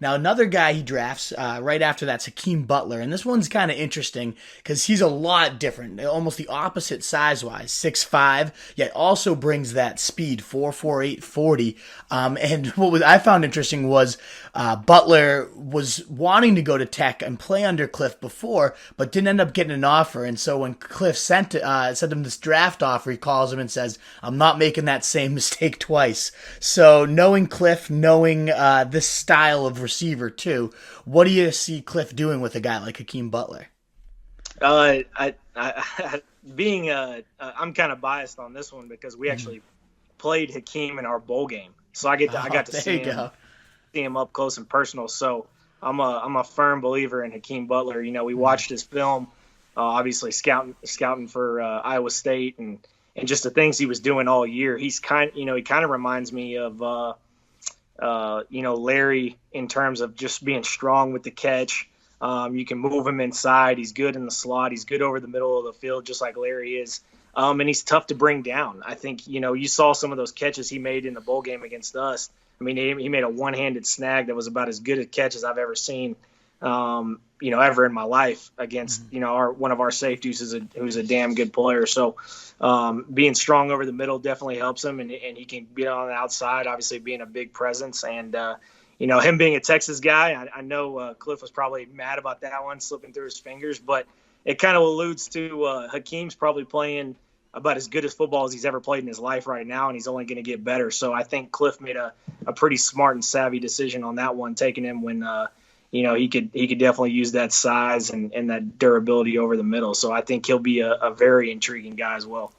Now, another guy he drafts right after that's Hakeem Butler. And this one's kind of interesting because he's a lot different, almost the opposite size wise, 6'5", yet also brings that speed, 4.48 40. And I found interesting was Butler was wanting to go to Tech and play under Kliff before, but didn't end up getting an offer. And so when Kliff sent him this draft offer, he calls him and says, "I'm not making that same mistake twice." So knowing Kliff, knowing this style of receiver too, what do you see Kliff doing with a guy like Hakeem Butler? Being I'm kind of biased on this one because we actually played Hakeem in our bowl game, so I Oh, got to there you go. see him up close and personal. So I'm a firm believer in Hakeem Butler. You know, we watched his film, obviously scouting for Iowa State and just the things he was doing all year. He kind of reminds me of Larry in terms of just being strong with the catch. You can move him inside. He's good in the slot. He's good over the middle of the field, just like Larry is. And he's tough to bring down. I think, you saw some of those catches he made in the bowl game against us. I mean, he made a one-handed snag that was about as good a catch as I've ever seen, ever in my life against, one of our safeties who's a damn good player. So being strong over the middle definitely helps him, and he can be on the outside, obviously being a big presence. And, him being a Texas guy, I know Kliff was probably mad about that one slipping through his fingers, but it kind of alludes to Hakeem's probably playing about as good as football as he's ever played in his life right now, and he's only going to get better. So I think Kliff made a pretty smart and savvy decision on that one, taking him when he could definitely use that size and that durability over the middle. So I think he'll be a very intriguing guy as well.